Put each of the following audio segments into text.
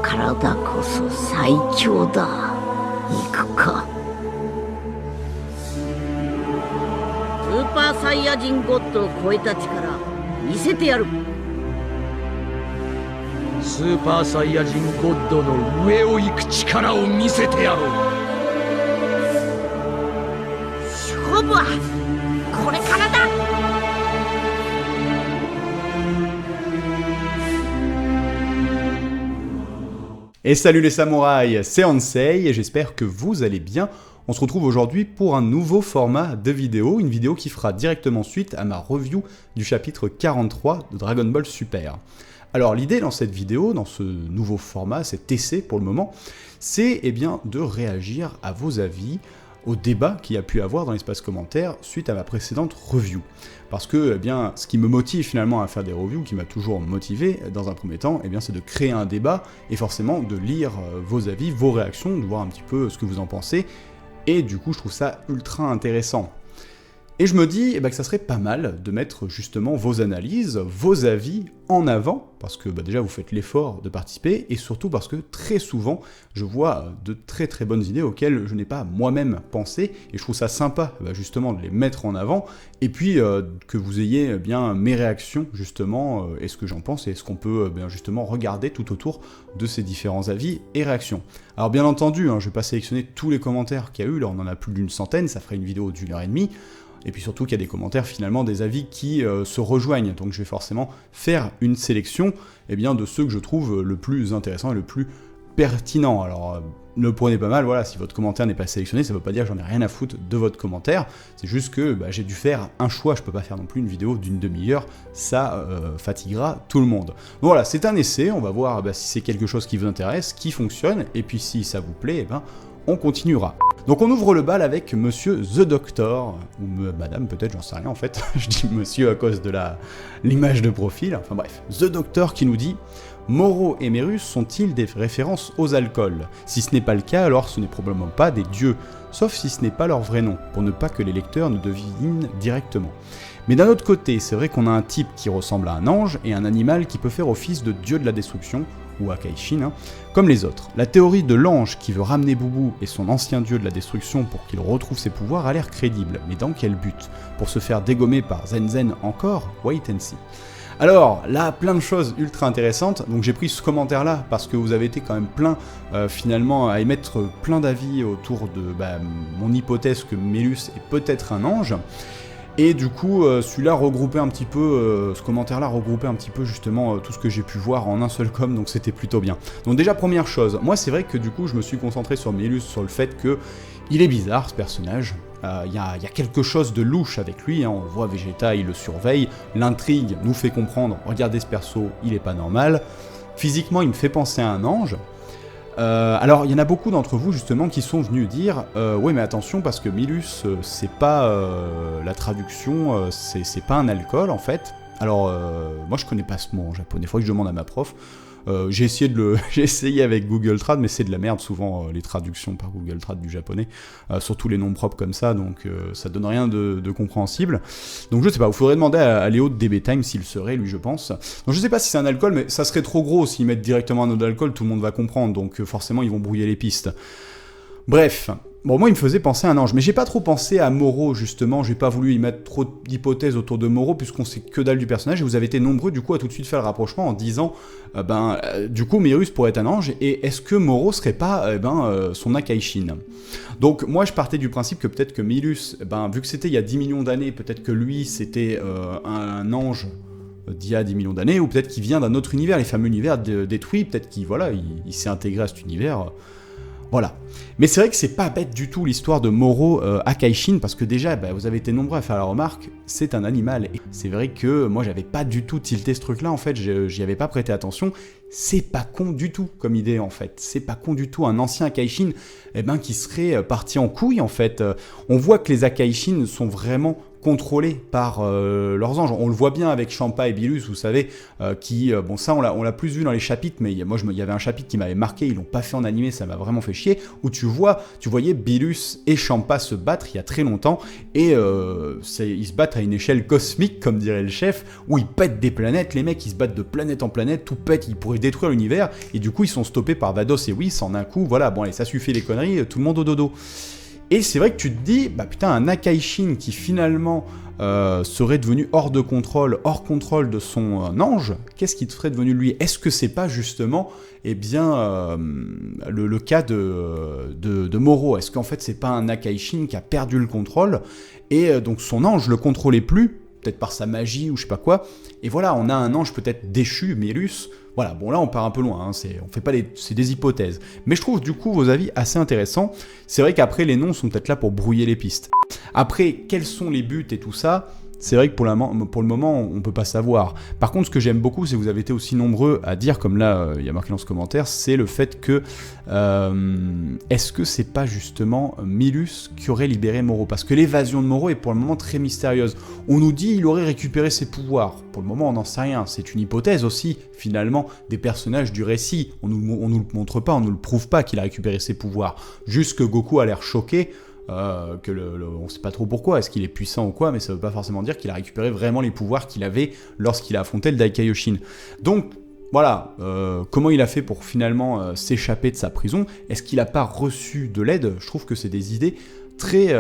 体こそ最強だ。行くか。スーパーサイヤ人ゴッドを超えた力見せてやる。スーパーサイヤ人ゴッドの上を行く力を見せてやろう。勝負はこれからだ。Et salut les samouraïs, c'est Ansei et j'espère que vous allez bien. On se retrouve aujourd'hui pour un nouveau format de vidéo, une vidéo qui fera directement suite à ma review du chapitre 43 de Dragon Ball Super. Alors l'idée dans cette vidéo, dans ce nouveau format, cet essai pour le moment, c'est bien de réagir à vos avis, au débat qu'il y a pu avoir dans l'espace commentaire suite à ma précédente review. Parce que ce qui me motive finalement à faire des reviews, qui m'a toujours motivé dans un premier temps, c'est de créer un débat et forcément de lire vos avis, vos réactions, de voir un petit peu ce que vous en pensez, et du coup je trouve ça ultra intéressant. Et je me dis que ça serait pas mal de mettre justement vos analyses, vos avis en avant, parce que déjà vous faites l'effort de participer, et surtout parce que très souvent je vois de très très bonnes idées auxquelles je n'ai pas moi-même pensé, et je trouve ça sympa justement de les mettre en avant, et puis que vous ayez mes réactions justement, et ce que j'en pense, et ce qu'on peut justement regarder tout autour de ces différents avis et réactions. Alors bien entendu, je ne vais pas sélectionner tous les commentaires qu'il y a eu, là on en a plus d'une centaine, ça ferait une vidéo d'1h30, et puis surtout qu'il y a des commentaires finalement, des avis qui se rejoignent, donc je vais forcément faire une sélection de ceux que je trouve le plus intéressant et le plus pertinent. Alors ne le prenez pas mal, voilà, si votre commentaire n'est pas sélectionné, ça veut pas dire que j'en ai rien à foutre de votre commentaire, c'est juste que j'ai dû faire un choix, je peux pas faire non plus une vidéo d'une demi-heure, ça fatiguera tout le monde. Donc voilà, c'est un essai, on va voir si c'est quelque chose qui vous intéresse, qui fonctionne, et puis si ça vous plaît, on continuera. Donc on ouvre le bal avec Monsieur The Doctor, ou Madame peut-être, j'en sais rien en fait, je dis Monsieur à cause de l'image de profil, enfin bref, The Doctor qui nous dit « Moro et Mérus sont-ils des références aux alcools? Si ce n'est pas le cas, alors ce n'est probablement pas des dieux, sauf si ce n'est pas leur vrai nom, pour ne pas que les lecteurs ne devinent directement. Mais d'un autre côté, c'est vrai qu'on a un type qui ressemble à un ange et un animal qui peut faire office de dieu de la destruction, ou Akaishin, comme les autres. La théorie de l'ange qui veut ramener Boubou et son ancien dieu de la destruction pour qu'il retrouve ses pouvoirs a l'air crédible, mais dans quel but? Pour se faire dégommer par Zenzen encore? Wait and see. Alors, là, plein de choses ultra intéressantes, donc j'ai pris ce commentaire-là parce que vous avez été quand même plein, finalement, à émettre plein d'avis autour de mon hypothèse que Mélus est peut-être un ange. Et du coup, celui-là regroupait un petit peu, ce commentaire-là regroupait un petit peu justement tout ce que j'ai pu voir en un seul com, donc c'était plutôt bien. Donc déjà, première chose, moi c'est vrai que du coup je me suis concentré sur Mélus, sur le fait que il est bizarre ce personnage, il y a quelque chose de louche avec lui, on voit Vegeta, il le surveille, l'intrigue nous fait comprendre, regardez ce perso, il est pas normal, physiquement il me fait penser à un ange. Alors, il y en a beaucoup d'entre vous, justement, qui sont venus dire « Ouais, mais attention, parce que Mélus, c'est pas la traduction, c'est pas un alcool, en fait. » Alors, moi, je connais pas ce mot en japonais, il faudrait que je demande à ma prof. J'ai essayé avec Google Trad, mais c'est de la merde, souvent, les traductions par Google Trad du japonais, surtout les noms propres comme ça, donc ça donne rien de compréhensible. Donc je sais pas, il faudrait demander à Léo de DB Time s'il serait, lui, je pense. Donc je sais pas si c'est un alcool, mais ça serait trop gros s'ils mettent directement un nom d'alcool, tout le monde va comprendre, donc forcément ils vont brouiller les pistes. Bref, bon, moi il me faisait penser à un ange, mais j'ai pas trop pensé à Moro justement, j'ai pas voulu y mettre trop d'hypothèses autour de Moro puisqu'on sait que dalle du personnage, et vous avez été nombreux du coup à tout de suite faire le rapprochement en disant du coup Mérus pourrait être un ange, et est-ce que Moro serait pas son Akaishin? Donc moi je partais du principe que peut-être que Mélus, vu que c'était il y a 10 millions d'années, peut-être que lui c'était un ange d'il y a 10 millions d'années, ou peut-être qu'il vient d'un autre univers, les fameux univers détruits, peut-être qu'il il s'est intégré à cet univers. Voilà. Mais c'est vrai que c'est pas bête du tout l'histoire de Moro Akaishin, parce que déjà, vous avez été nombreux à faire la remarque, c'est un animal. Et c'est vrai que moi, j'avais pas du tout tilté ce truc-là, en fait, j'y avais pas prêté attention. C'est pas con du tout comme idée, en fait. C'est pas con du tout. Un ancien Akaishin, qui serait parti en couille, en fait. On voit que les Akaishin sont vraiment contrôlés par leurs anges. On le voit bien avec Champa et Bilus, vous savez, bon ça on l'a plus vu dans les chapitres, mais il y avait un chapitre qui m'avait marqué, ils l'ont pas fait en animé, ça m'a vraiment fait chier, où tu voyais Bilus et Champa se battre il y a très longtemps, et ils se battent à une échelle cosmique, comme dirait le chef, où ils pètent des planètes, les mecs ils se battent de planète en planète, tout pète, ils pourraient détruire l'univers, et du coup ils sont stoppés par Vados et Whis en un coup, voilà, bon allez, ça suffit les conneries, tout le monde au dodo. Et c'est vrai que tu te dis, bah putain, un Akaishin qui finalement serait devenu hors contrôle de son ange, qu'est-ce qui serait devenu de lui? Est-ce que c'est pas justement, eh bien, le cas de Moro? Est-ce qu'en fait c'est pas un Akaishin qui a perdu le contrôle, et donc son ange le contrôlait plus, peut-être par sa magie ou je sais pas quoi, et voilà, on a un ange peut-être déchu, Mélus. Voilà, bon là on part un peu loin, hein, c'est des hypothèses. Mais je trouve du coup vos avis assez intéressants. C'est vrai qu'après les noms sont peut-être là pour brouiller les pistes. Après, quels sont les buts et tout ça, c'est vrai que pour le moment on peut pas savoir. Par contre, ce que j'aime beaucoup, c'est que vous avez été aussi nombreux à dire, comme là il y a marqué dans ce commentaire, c'est le fait que est-ce que c'est pas justement Milus qui aurait libéré Moro? Parce que l'évasion de Moro est pour le moment très mystérieuse. On nous dit qu'il aurait récupéré ses pouvoirs. Pour le moment, on n'en sait rien. C'est une hypothèse aussi, finalement, des personnages du récit. On nous le montre pas, on nous le prouve pas qu'il a récupéré ses pouvoirs. Juste que Goku a l'air choqué. On ne sait pas trop pourquoi, est-ce qu'il est puissant ou quoi, mais ça ne veut pas forcément dire qu'il a récupéré vraiment les pouvoirs qu'il avait lorsqu'il a affronté le Daikaioshin. Donc voilà, comment il a fait pour finalement s'échapper de sa prison? Est-ce qu'il n'a pas reçu de l'aide? Je trouve que c'est des idées très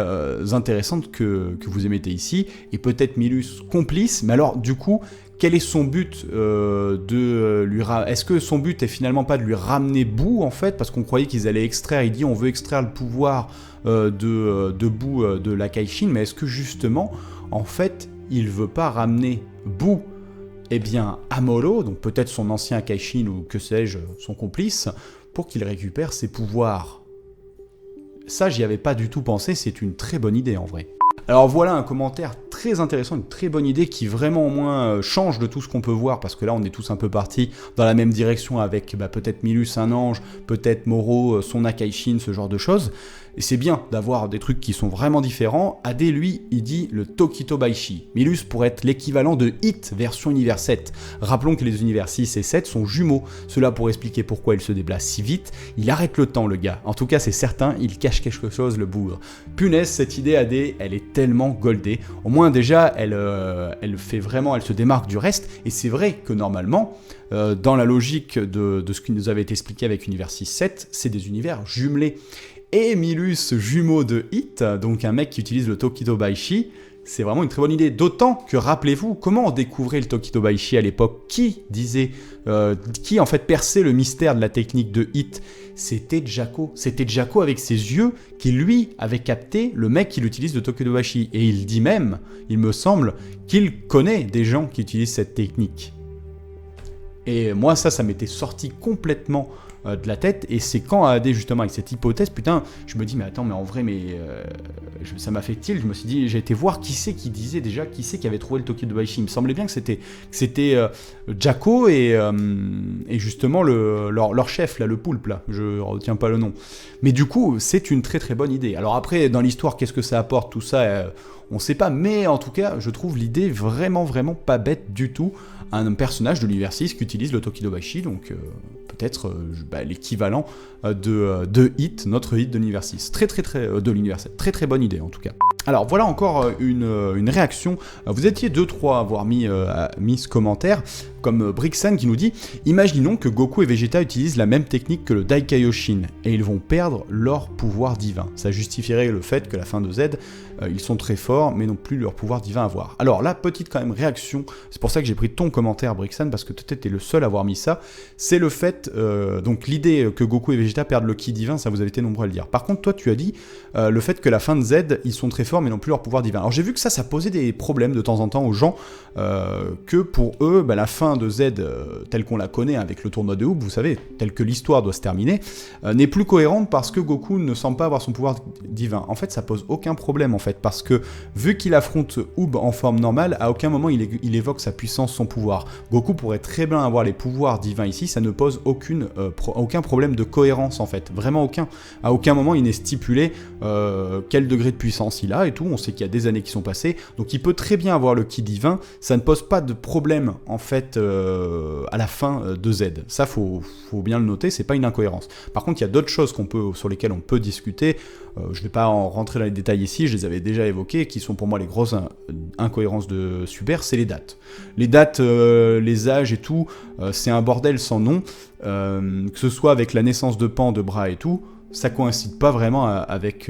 intéressantes que vous émettez ici, et peut-être Milus complice, mais alors du coup, quel est son but est-ce que son but est finalement pas de lui ramener Boo en fait, parce qu'on croyait qu'ils allaient extraire, il dit on veut extraire le pouvoir de Boo de l'Akaishin, mais est-ce que justement, en fait, il veut pas ramener Boo, eh bien, à Moro, donc peut-être son ancien Akaishin ou que sais-je, son complice, pour qu'il récupère ses pouvoirs? Ça, j'y avais pas du tout pensé, c'est une très bonne idée en vrai. Alors voilà un commentaire très intéressant, une très bonne idée qui vraiment au moins change de tout ce qu'on peut voir, parce que là on est tous un peu partis dans la même direction avec peut-être Milus un ange, peut-être Moro son Akaishin, ce genre de choses. Et c'est bien d'avoir des trucs qui sont vraiment différents. Ade, lui, il dit le Tokito Baishi. Milus pourrait être l'équivalent de Hit version univers 7. Rappelons que les univers 6 et 7 sont jumeaux. Cela pour expliquer pourquoi il se déplace si vite. Il arrête le temps, le gars. En tout cas, c'est certain, il cache quelque chose, le bougre. Punaise, cette idée, Ade, elle est tellement goldée. Au moins, déjà, elle se démarque du reste. Et c'est vrai que normalement, dans la logique de ce qui nous avait été expliqué avec univers 6-7, c'est des univers jumelés. Et Milus, jumeau de Hit, donc un mec qui utilise le Tokito Baishi, c'est vraiment une très bonne idée. D'autant que, rappelez-vous, comment on découvrait le Tokito Baishi à l'époque? Qui en fait perçait le mystère de la technique de Hit? C'était Jaco. C'était Jaco avec ses yeux qui, lui, avait capté le mec qui utilise le Tokito Baishi. Et il dit même, il me semble, qu'il connaît des gens qui utilisent cette technique. Et moi, ça m'était sorti complètement de la tête, et c'est quand AD justement avec cette hypothèse, putain, je me dis mais attends, mais en vrai, ça m'a fait tilt, je me suis dit, j'ai été voir qui c'est qui avait trouvé le Tokito Baishi. Il me semblait bien que c'était Jaco et justement leur chef là, le poulpe là, je retiens pas le nom. Mais du coup, c'est une très très bonne idée. Alors après, dans l'histoire, qu'est-ce que ça apporte, tout ça, on sait pas, mais en tout cas, je trouve l'idée vraiment vraiment pas bête du tout. Un personnage de l'univers 6 qui utilise le Tokito Baishi, donc peut-être l'équivalent de Hit, notre Hit de l'univers 6. De l'univers 7. Très très bonne idée en tout cas. Alors voilà encore une réaction. Vous étiez 2-3 à avoir mis ce commentaire, comme Brixan qui nous dit « Imaginons que Goku et Vegeta utilisent la même technique que le Daikaioshin, et ils vont perdre leur pouvoir divin. Ça justifierait le fait que la fin de Z, ils sont très forts, mais n'ont plus leur pouvoir divin à voir. » Alors là, petite quand même réaction, c'est pour ça que j'ai pris ton commentaire Brixan, parce que peut-être t'es le seul à avoir mis ça, c'est le fait, donc l'idée que Goku et Vegeta perdent le ki divin, ça vous avez été nombreux à le dire. Par contre, toi tu as dit le fait que la fin de Z, ils sont très forts, mais n'ont plus leur pouvoir divin. Alors j'ai vu que ça posait des problèmes de temps en temps aux gens, que pour eux, la fin de Z, telle qu'on la connaît avec le tournoi de Hoob, vous savez, telle que l'histoire doit se terminer, n'est plus cohérente parce que Goku ne semble pas avoir son pouvoir divin. En fait, ça pose aucun problème, en fait, parce que vu qu'il affronte Hoob en forme normale, à aucun moment il évoque sa puissance, son pouvoir. Goku pourrait très bien avoir les pouvoirs divins ici, ça ne pose aucun problème de cohérence, en fait, vraiment aucun. À aucun moment il n'est stipulé quel degré de puissance il a. etc. et tout, on sait qu'il y a des années qui sont passées, donc il peut très bien avoir le ki divin, ça ne pose pas de problème, en fait, à la fin de Z. Ça, faut bien le noter, c'est pas une incohérence. Par contre, il y a d'autres choses sur lesquelles on peut discuter, je vais pas en rentrer dans les détails ici, je les avais déjà évoqués, qui sont pour moi les grosses incohérences de Super, c'est les dates. Les dates, les âges et tout, c'est un bordel sans nom, que ce soit avec la naissance de Pan, de Bra et tout, ça coïncide pas vraiment avec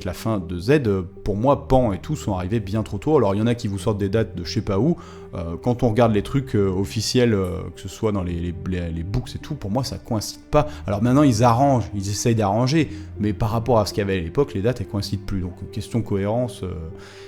la fin de Z. Pour moi, Pan et tout sont arrivés bien trop tôt. Alors il y en a qui vous sortent des dates de je sais pas où. Quand on regarde les trucs officiels, que ce soit dans les books et tout, pour moi ça coïncide pas. Alors maintenant ils essayent d'arranger, mais par rapport à ce qu'il y avait à l'époque, les dates elles coïncident plus. Donc question cohérence.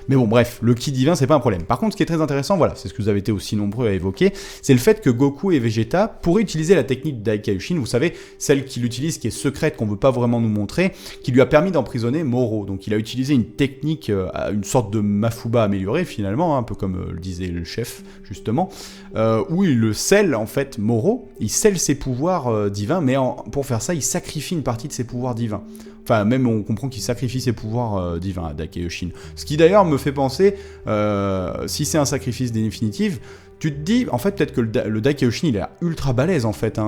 Mais bon bref, le ki divin c'est pas un problème. Par contre ce qui est très intéressant, voilà, c'est ce que vous avez été aussi nombreux à évoquer, c'est le fait que Goku et Vegeta pourraient utiliser la technique d'Aikaioshin, vous savez, celle qu'il utilise qui est secrète, qu'on veut pas vraiment nous montrer, qui lui a permis d'emprisonner Moro. Donc il a utilisé une technique, une sorte de Mafuba améliorée finalement, un peu comme le disait le chef justement, où il le scelle en fait, Moro, il scelle ses pouvoirs divins, mais pour faire ça il sacrifie une partie de ses pouvoirs divins. Enfin, même on comprend qu'il sacrifie ses pouvoirs divins à Daikaioshin. Ce qui d'ailleurs me fait penser, si c'est un sacrifice définitif, tu te dis, en fait, peut-être que le Daikaioshin, il est ultra balèze, en fait,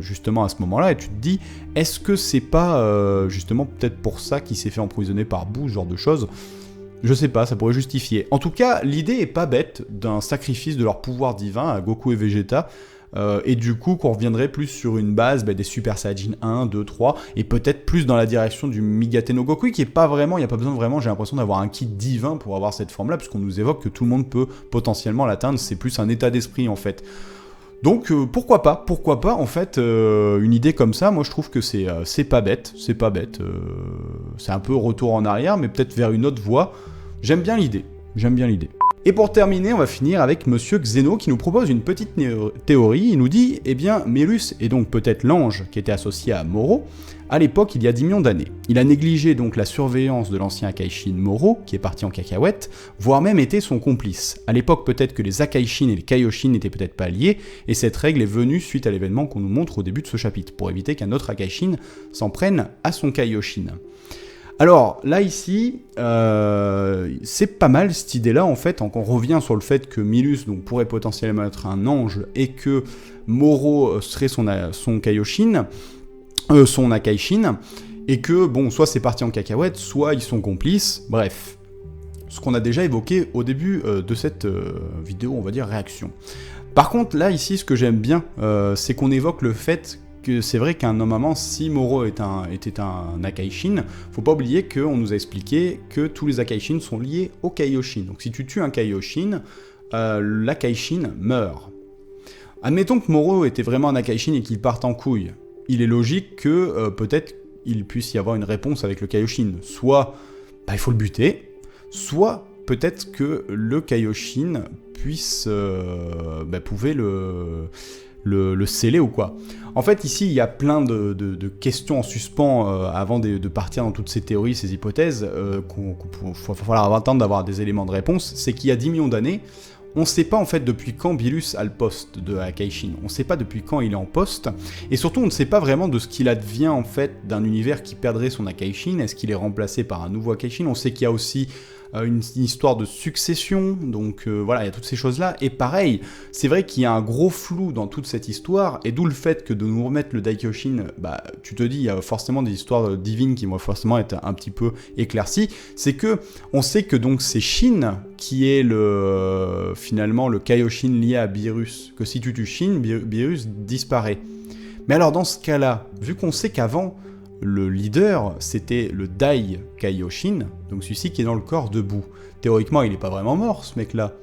justement, à ce moment-là, et tu te dis, est-ce que c'est pas, justement, peut-être pour ça qu'il s'est fait emprisonner par Boo, ce genre de choses ? Je sais pas, ça pourrait justifier. En tout cas, l'idée est pas bête d'un sacrifice de leur pouvoir divin à Goku et Vegeta, et du coup qu'on reviendrait plus sur une base des Super Saiyajin 1, 2, 3, et peut-être plus dans la direction du Migate no Goku, qui est pas vraiment, il n'y a pas besoin vraiment, j'ai l'impression d'avoir un ki divin pour avoir cette forme-là, puisqu'on nous évoque que tout le monde peut potentiellement l'atteindre, c'est plus un état d'esprit en fait. Donc pourquoi pas en fait, une idée comme ça, moi je trouve que c'est pas bête, c'est un peu retour en arrière, mais peut-être vers une autre voie, j'aime bien l'idée. Et pour terminer, on va finir avec Monsieur Xeno qui nous propose une petite théorie. Il nous dit, eh bien, Mérus est donc peut-être l'ange qui était associé à Moro, à l'époque il y a 10 millions d'années. Il a négligé donc la surveillance de l'ancien Akaishin Moro, qui est parti en cacahuète, voire même été son complice. À l'époque peut-être que les Akaishin et les Kaioshin n'étaient peut-être pas liés, et cette règle est venue suite à l'événement qu'on nous montre au début de ce chapitre, pour éviter qu'un autre Akaishin s'en prenne à son Kaioshin. Alors, là, ici, c'est pas mal cette idée-là, en fait, on revient sur le fait que Milus donc, pourrait potentiellement être un ange, et que Moro serait son Kaioshin, son Akaishin, et que, bon, soit c'est parti en cacahuète, soit ils sont complices, bref. Ce qu'on a déjà évoqué au début de cette vidéo, on va dire, réaction. Par contre, là, ici, ce que j'aime bien, c'est qu'on évoque le fait que c'est vrai qu'à un moment, si Moro était un Akaishin, faut pas oublier qu'on nous a expliqué que tous les Akaishin sont liés au Kaioshin. Donc si tu tues un Kaioshin, l'Akaishin meurt. Admettons que Moro était vraiment un Akaishin et qu'il parte en couille. Il est logique que peut-être il puisse y avoir une réponse avec le Kaioshin. Soit il faut le buter, soit peut-être que le Kaioshin pouvait le sceller ou quoi. En fait, ici, il y a plein de questions en suspens avant de partir dans toutes ces théories, ces hypothèses, qu'il va falloir attendre d'avoir des éléments de réponse. C'est qu'il y a 10 millions d'années, on ne sait pas en fait depuis quand Bilus a le poste de Akaishin. On ne sait pas depuis quand il est en poste, et surtout on ne sait pas vraiment de ce qu'il advient en fait d'un univers qui perdrait son Akaishin. Est-ce qu'il est remplacé par un nouveau Akaishin? On sait qu'il y a aussi une histoire de succession, donc voilà, il y a toutes ces choses-là, et pareil, c'est vrai qu'il y a un gros flou dans toute cette histoire, et d'où le fait que de nous remettre le Daikaioshin, tu te dis, il y a forcément des histoires divines qui vont forcément être un petit peu éclaircies, c'est que, on sait que donc c'est Shin qui est finalement le Kaioshin lié à Beerus, que si tu tues Shin, Beerus disparaît. Mais alors dans ce cas-là, vu qu'on sait qu'avant, le leader, c'était le Dai Kaioshin, donc celui-ci qui est dans le corps de Boo. Théoriquement, il n'est pas vraiment mort, ce mec-là.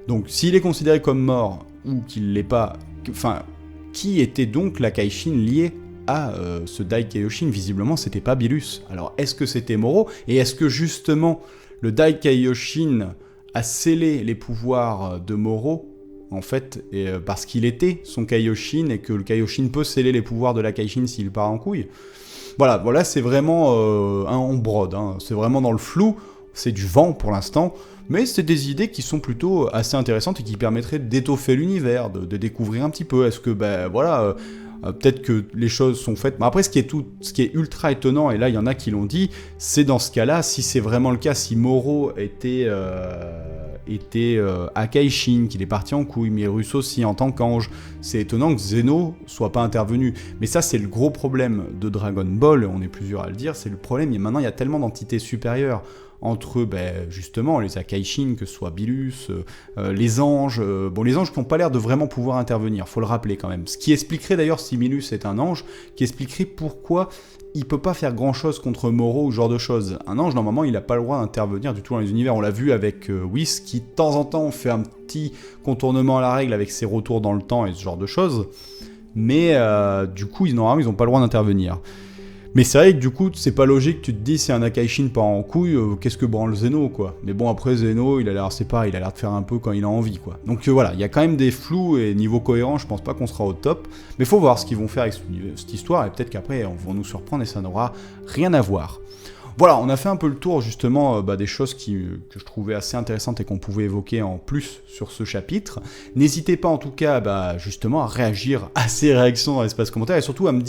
Donc, s'il est considéré comme mort, ou qu'il l'est pas... Enfin, qui était donc la Kaishin liée à ce Dai Kaioshin? Visiblement, c'était pas Bilus. Alors, est-ce que c'était Moro? Et est-ce que, justement, le Dai Kaioshin a scellé les pouvoirs de Moro, en fait, parce qu'il était son Kaioshin, et que le Kaioshin peut sceller les pouvoirs de la Kaishin s'il part en couille? Voilà, c'est vraiment on brode, hein. C'est vraiment dans le flou, c'est du vent pour l'instant, mais c'est des idées qui sont plutôt assez intéressantes et qui permettraient d'étoffer l'univers, de découvrir un petit peu. Est-ce que, peut-être que les choses sont faites. Mais après, ce qui est ultra étonnant, et là il y en a qui l'ont dit, c'est dans ce cas-là, si c'est vraiment le cas, si Moro était Akaishin, qu'il est parti en couille, Myrus aussi en tant qu'ange, c'est étonnant que Zeno soit pas intervenu. Mais ça, c'est le gros problème de Dragon Ball, on est plusieurs à le dire, c'est le problème, maintenant il y a tellement d'entités supérieures entre justement les Akaishin, que ce soit Bilus, les anges, les anges qui n'ont pas l'air de vraiment pouvoir intervenir, faut le rappeler quand même. Ce qui expliquerait d'ailleurs, si Bilus est un ange, qui expliquerait pourquoi il peut pas faire grand chose contre Moro ou ce genre de choses. Un ange, normalement, il n'a pas le droit d'intervenir du tout dans les univers. On l'a vu avec Whis, qui de temps en temps fait un petit contournement à la règle avec ses retours dans le temps et ce genre de choses. Mais du coup, normalement, ils n'ont pas le droit d'intervenir. Mais c'est vrai que du coup, c'est pas logique, tu te dis, si un Akaishin part en couille, qu'est-ce que branle Zeno, quoi. Mais bon, après, Zeno, c'est pareil, il a l'air de faire un peu quand il a envie, quoi. Donc voilà, il y a quand même des flous, et niveau cohérent, je pense pas qu'on sera au top. Mais faut voir ce qu'ils vont faire avec cette histoire, et peut-être qu'après, on va nous surprendre, et ça n'aura rien à voir. Voilà, on a fait un peu le tour justement des choses que je trouvais assez intéressantes et qu'on pouvait évoquer en plus sur ce chapitre. N'hésitez pas en tout cas justement à réagir à ces réactions dans l'espace commentaire et surtout à me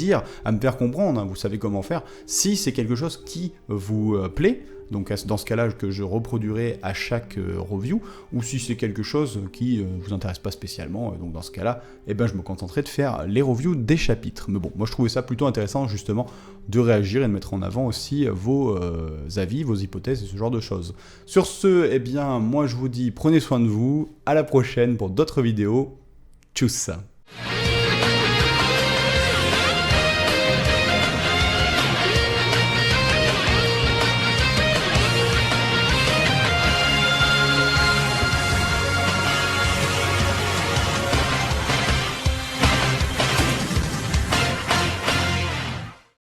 faire comprendre, vous savez comment faire, si c'est quelque chose qui vous plaît. Donc dans ce cas-là que je reproduirai à chaque review, ou si c'est quelque chose qui vous intéresse pas spécialement, donc dans ce cas-là, je me contenterai de faire les reviews des chapitres. Mais bon, moi je trouvais ça plutôt intéressant justement de réagir et de mettre en avant aussi vos avis, vos hypothèses et ce genre de choses. Sur ce, moi je vous dis prenez soin de vous, à la prochaine pour d'autres vidéos, tchuss.